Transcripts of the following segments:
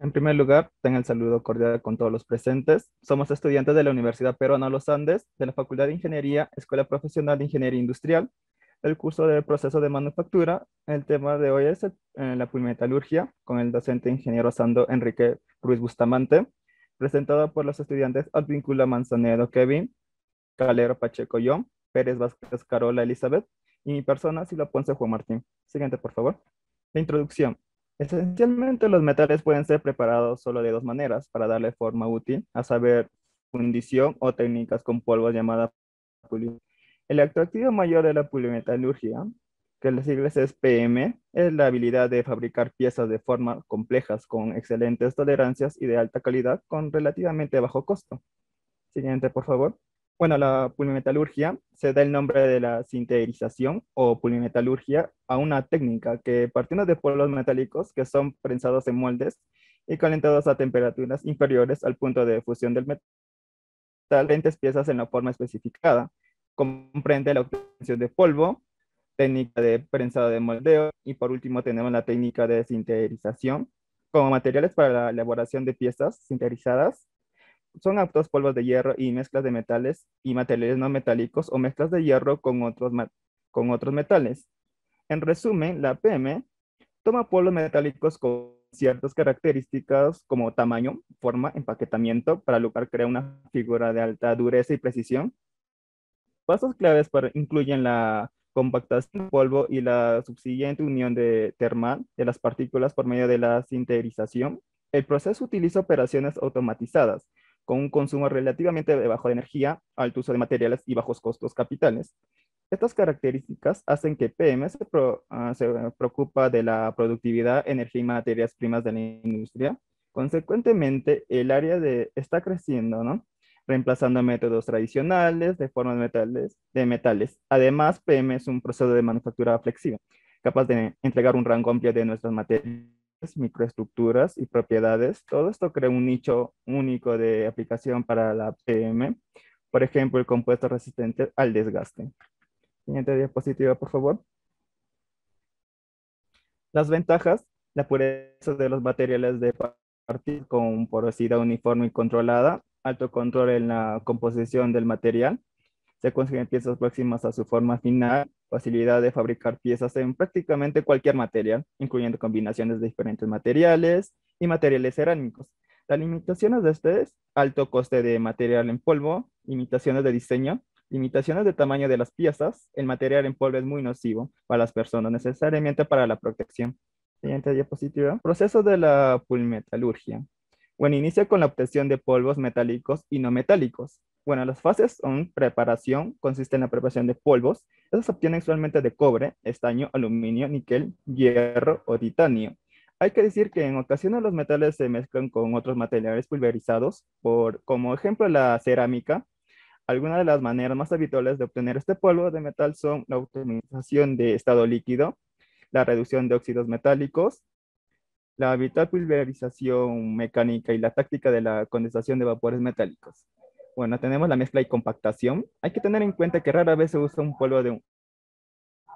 En primer lugar, tengo el saludo cordial con todos los presentes. Somos estudiantes de la Universidad Peruana Los Andes, de la Facultad de Ingeniería, Escuela Profesional de Ingeniería Industrial, el curso de proceso de manufactura. El tema de hoy es la polimetalurgia, con el docente ingeniero Sando Enrique Ruiz Bustamante, presentado por los estudiantes Advíncula Manzanero Kevin, Calero Pacheco John, Pérez Vázquez Carola Elizabeth, y mi persona, Silva Ponce Juan Martín. Siguiente, por favor. La introducción. Esencialmente, los metales pueden ser preparados solo de dos maneras para darle forma útil, a saber, fundición o técnicas con polvo llamada pulido. El atractivo mayor de la polimetalurgia, que las siglas es PM, es la habilidad de fabricar piezas de forma complejas con excelentes tolerancias y de alta calidad con relativamente bajo costo. Siguiente, por favor. Bueno, la polimetalurgia se da el nombre de la sinterización o polimetalurgia a una técnica que partiendo de polvos metálicos que son prensados en moldes y calentados a temperaturas inferiores al punto de fusión del metal, diferentes piezas en la forma especificada. Comprende la obtención de polvo, técnica de prensado de moldeo y por último tenemos la técnica de sinterización como materiales para la elaboración de piezas sinterizadas. Son aptos polvos de hierro y mezclas de metales y materiales no metálicos o mezclas de hierro con otros metales. En resumen, la PM toma polvos metálicos con ciertas características como tamaño, forma, empaquetamiento para lograr crear una figura de alta dureza y precisión. Pasos claves incluyen la compactación del polvo y la subsiguiente unión termal de las partículas por medio de la sinterización. El proceso utiliza operaciones automatizadas con un consumo relativamente bajo de energía, alto uso de materiales y bajos costos capitales. Estas características hacen que PM se preocupa de la productividad, energía y materias primas de la industria. Consecuentemente, el área está creciendo, ¿no? Reemplazando métodos tradicionales de formas de metales. Además, PM es un proceso de manufactura flexible, capaz de entregar un rango amplio de nuestras materias, microestructuras y propiedades. Todo esto crea un nicho único de aplicación para la PM, por ejemplo, el compuesto resistente al desgaste. Siguiente diapositiva, por favor. Las ventajas, la pureza de los materiales de partir con porosidad uniforme y controlada, alto control en la composición del material, se consiguen piezas próximas a su forma final, facilidad de fabricar piezas en prácticamente cualquier material, incluyendo combinaciones de diferentes materiales y materiales cerámicos. Las limitaciones de este es alto coste de material en polvo, limitaciones de diseño, limitaciones de tamaño de las piezas. El material en polvo es muy nocivo para las personas, necesariamente para la protección. Siguiente diapositiva. Proceso de la pulmetalurgia. Bueno, inicia con la obtención de polvos metálicos y no metálicos. Bueno, las fases son preparación, consiste en la preparación de polvos. Estos se obtienen usualmente de cobre, estaño, aluminio, níquel, hierro o titanio. Hay que decir que en ocasiones los metales se mezclan con otros materiales pulverizados, como ejemplo la cerámica. Algunas de las maneras más habituales de obtener este polvo de metal son la optimización de estado líquido, la reducción de óxidos metálicos, la habitual pulverización mecánica y la táctica de la condensación de vapores metálicos. Bueno, tenemos la mezcla y compactación. Hay que tener en cuenta que rara vez se usa un polvo de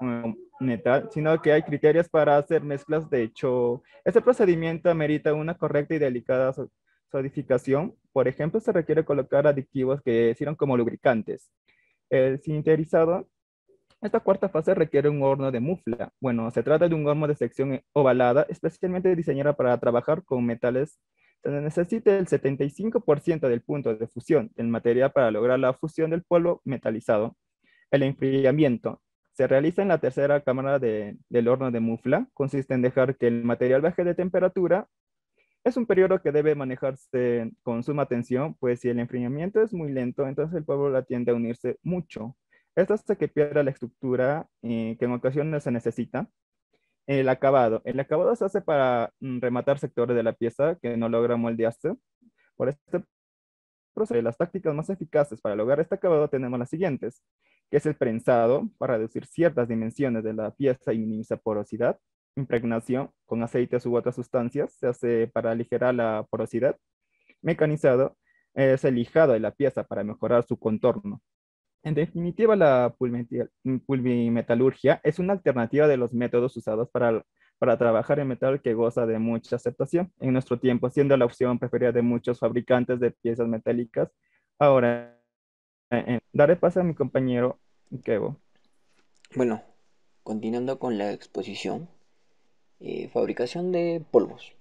un metal, sino que hay criterios para hacer mezclas. De hecho, este procedimiento amerita una correcta y delicada solidificación. Por ejemplo, se requiere colocar aditivos que sirvan como lubricantes. El sinterizado, esta cuarta fase requiere un horno de mufla. Bueno, se trata de un horno de sección ovalada, especialmente diseñada para trabajar con metales. Se necesita el 75% del punto de fusión del material para lograr la fusión del polvo metalizado. El enfriamiento se realiza en la tercera cámara del horno de mufla. Consiste en dejar que el material baje de temperatura. Es un periodo que debe manejarse con suma atención, pues si el enfriamiento es muy lento, entonces el polvo tiende a unirse mucho. Esto hace que pierda la estructura que en ocasiones se necesita. El acabado. El acabado se hace para rematar sectores de la pieza que no logra moldearse. Por este proceso, las tácticas más eficaces para lograr este acabado tenemos las siguientes, que es el prensado para reducir ciertas dimensiones de la pieza y minimizar porosidad. Impregnación con aceites u otras sustancias se hace para aligerar la porosidad. Mecanizado es el lijado de la pieza para mejorar su contorno. En definitiva, la pulvimetalurgia es una alternativa de los métodos usados para para trabajar en metal que goza de mucha aceptación en nuestro tiempo, siendo la opción preferida de muchos fabricantes de piezas metálicas. Ahora, daré paso a mi compañero Kevo. Bueno, continuando con la exposición, fabricación de polvos.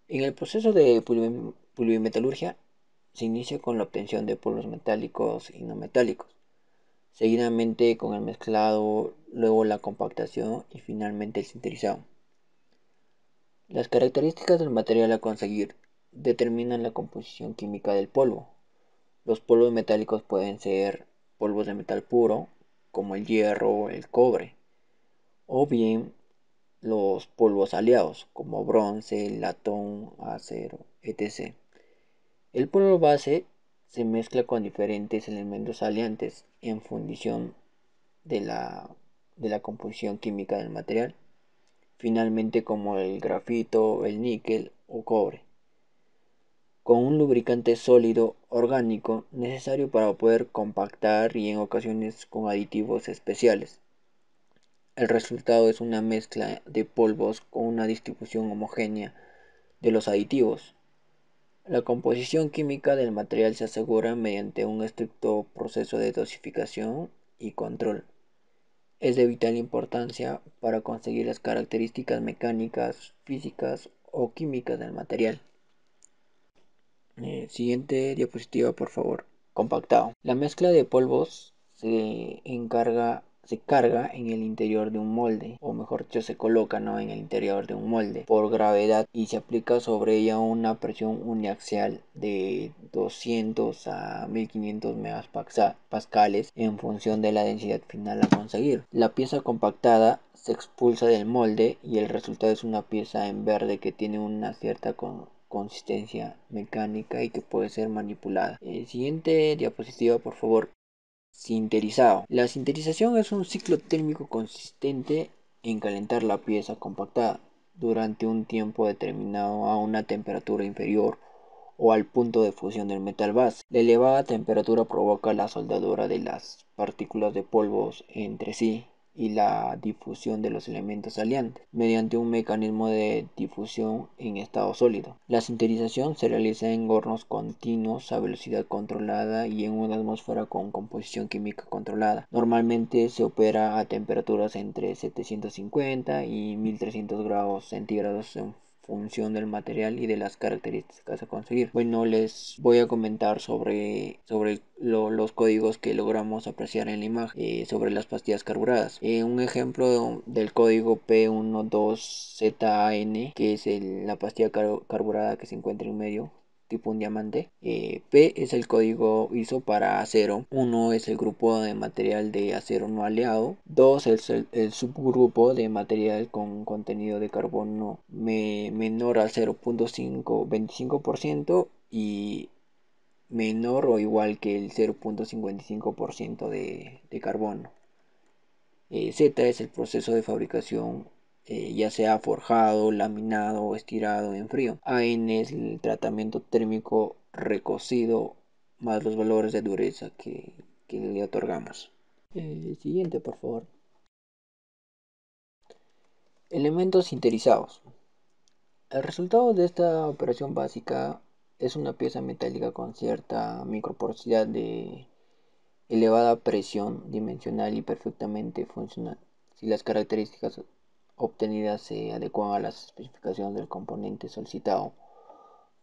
En el proceso de pulvimetalurgia se inicia con la obtención de polvos metálicos y no metálicos, seguidamente con el mezclado, luego la compactación y finalmente el sinterizado. Las características del material a conseguir determinan la composición química del polvo. Los polvos metálicos pueden ser polvos de metal puro, como el hierro o el cobre, o bien los polvos aliados, como bronce, latón, acero, etc. El polvo base se mezcla con diferentes elementos aliantes en función de la composición química del material, finalmente como el grafito, el níquel o cobre, con un lubricante sólido orgánico necesario para poder compactar y en ocasiones con aditivos especiales. El resultado es una mezcla de polvos con una distribución homogénea de los aditivos. La composición química del material se asegura mediante un estricto proceso de dosificación y control. Es de vital importancia para conseguir las características mecánicas, físicas o químicas del material. Siguiente diapositiva, por favor. Compactado. La mezcla de polvos se carga en el interior de un molde, o mejor dicho, se coloca, ¿no?, en el interior de un molde por gravedad y se aplica sobre ella una presión uniaxial de 200 a 1500 megapascales en función de la densidad final a conseguir. La pieza compactada se expulsa del molde y el resultado es una pieza en verde que tiene una cierta consistencia mecánica y que puede ser manipulada. Siguiente diapositiva, por favor. Sinterizado. La sinterización es un ciclo térmico consistente en calentar la pieza compactada durante un tiempo determinado a una temperatura inferior o al punto de fusión del metal base. La elevada temperatura provoca la soldadura de las partículas de polvos entre sí y la difusión de los elementos aliantes mediante un mecanismo de difusión en estado sólido. La sinterización se realiza en hornos continuos a velocidad controlada y en una atmósfera con composición química controlada. Normalmente se opera a temperaturas entre 750 y 1300 grados centígrados en función del material y de las características a conseguir. Bueno, les voy a comentar sobre los códigos que logramos apreciar en la imagen, sobre las pastillas carburadas. Un ejemplo del código P12ZAN, que es la pastilla carburada que se encuentra en medio, tipo un diamante. P es el código ISO para acero. 1 es el grupo de material de acero no aliado. 2 es el subgrupo de material con contenido de carbono menor al 0.25% y menor o igual que el 0.55% de carbono. Z es el proceso de fabricación, ya sea forjado, laminado o estirado en frío. AN es el tratamiento térmico recocido más los valores de dureza que le otorgamos. Siguiente, por favor. Elementos sinterizados. El resultado de esta operación básica es una pieza metálica con cierta microporosidad de elevada presión dimensional y perfectamente funcional. Si las características obtenidas se adecuan a las especificaciones del componente solicitado,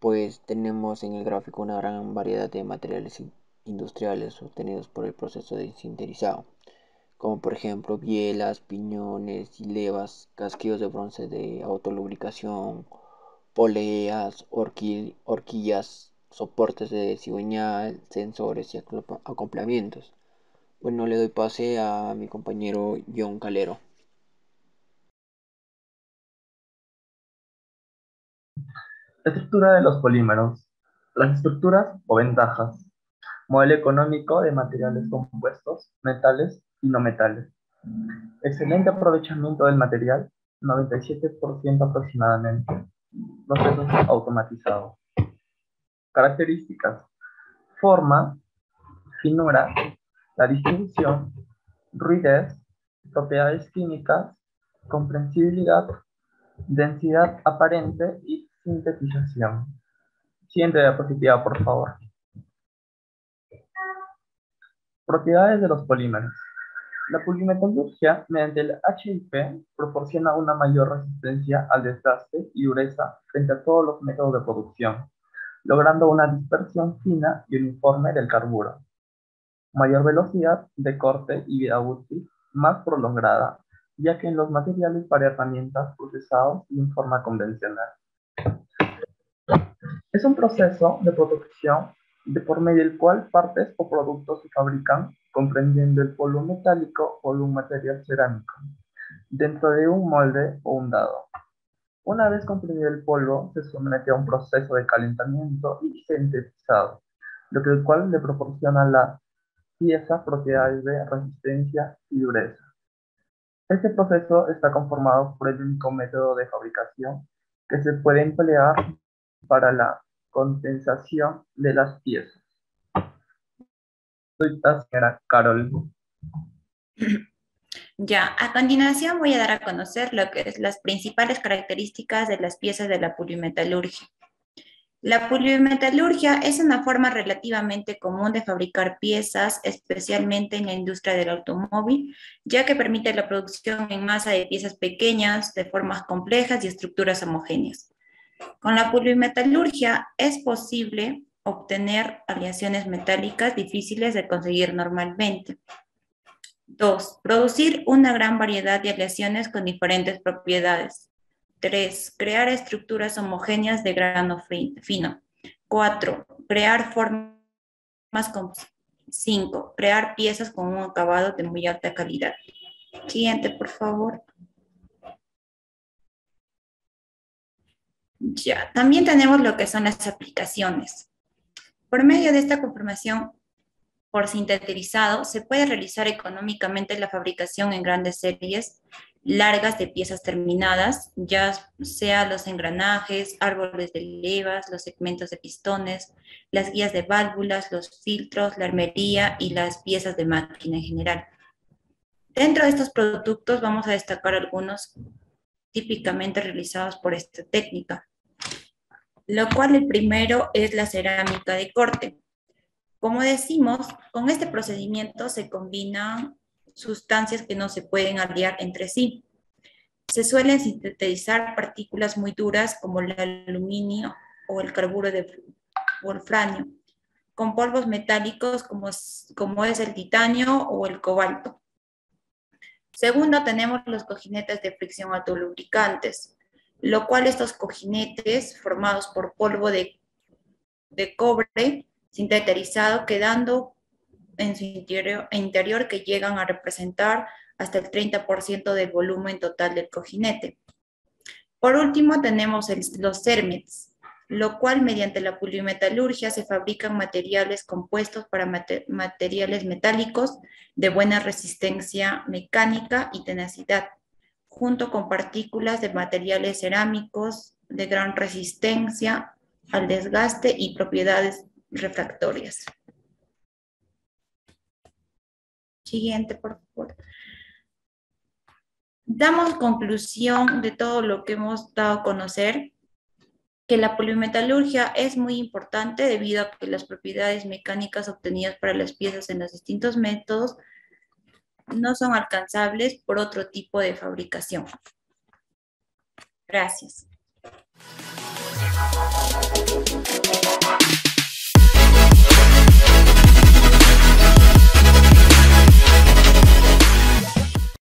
pues tenemos en el gráfico una gran variedad de materiales industriales obtenidos por el proceso de sinterizado, como por ejemplo bielas, piñones y levas, casquillos de bronce de autolubricación, poleas, horquillas, soportes de cigüeñal, sensores y acoplamientos. Bueno, le doy pase a mi compañero John Calero. Estructura de los polímeros. Las estructuras o ventajas. Modelo económico de materiales compuestos, metales y no metales. Excelente aprovechamiento del material, 97% aproximadamente. Procesos automatizados. Características. Forma, finura, la distribución, ruidez, propiedades químicas, comprensibilidad, densidad aparente y sintetización. Siguiente diapositiva, por favor. Propiedades de los polímeros. La polimetalurgia, mediante el HIP, proporciona una mayor resistencia al desgaste y dureza frente a todos los métodos de producción, logrando una dispersión fina y uniforme del carburo. Mayor velocidad de corte y vida útil más prolongada, ya que en los materiales para herramientas procesados y en forma convencional. Es un proceso de producción por medio del cual partes o productos se fabrican, comprendiendo el polvo metálico o un material cerámico, dentro de un molde o un dado. Una vez comprendido el polvo, se somete a un proceso de calentamiento y sintetizado, lo que el cual le proporciona a la pieza propiedades de resistencia y dureza. Este proceso está conformado por el único método de fabricación que se puede emplear para la condensación de las piezas. Soy la señora Carol. Ya, a continuación voy a dar a conocer lo que es las principales características de las piezas de la polimetalurgia. La polimetalurgia es una forma relativamente común de fabricar piezas, especialmente en la industria del automóvil, ya que permite la producción en masa de piezas pequeñas, de formas complejas y estructuras homogéneas. Con la polimetalurgia es posible obtener aleaciones metálicas difíciles de conseguir normalmente. 2. Producir una gran variedad de aleaciones con diferentes propiedades. 3. Crear estructuras homogéneas de grano fino. 4. Crear formas. 5. Crear piezas con un acabado de muy alta calidad. Siguiente, por favor. Ya, también tenemos lo que son las aplicaciones. Por medio de esta conformación por sintetizado, se puede realizar económicamente la fabricación en grandes series largas de piezas terminadas, ya sea los engranajes, árboles de levas, los segmentos de pistones, las guías de válvulas, los filtros, la armería y las piezas de máquina en general. Dentro de estos productos vamos a destacar algunos típicamente realizados por esta técnica, lo cual el primero es la cerámica de corte. Como decimos, con este procedimiento se combinan sustancias que no se pueden aliar entre sí. Se suelen sintetizar partículas muy duras como el aluminio o el carburo de wolframio, con polvos metálicos como es el titanio o el cobalto. Segundo, tenemos los cojinetes de fricción autolubricantes, lo cual estos cojinetes formados por polvo de cobre sintetizado, quedando en su interior que llegan a representar hasta el 30% del volumen total del cojinete. Por último, tenemos los cérmets, lo cual mediante la polimetalurgia se fabrican materiales compuestos para materiales metálicos de buena resistencia mecánica y tenacidad, junto con partículas de materiales cerámicos de gran resistencia al desgaste y propiedades refractorias. Siguiente, por favor. Damos conclusión de todo lo que hemos dado a conocer, que la polimetalurgia es muy importante debido a que las propiedades mecánicas obtenidas para las piezas en los distintos métodos no son alcanzables por otro tipo de fabricación. Gracias.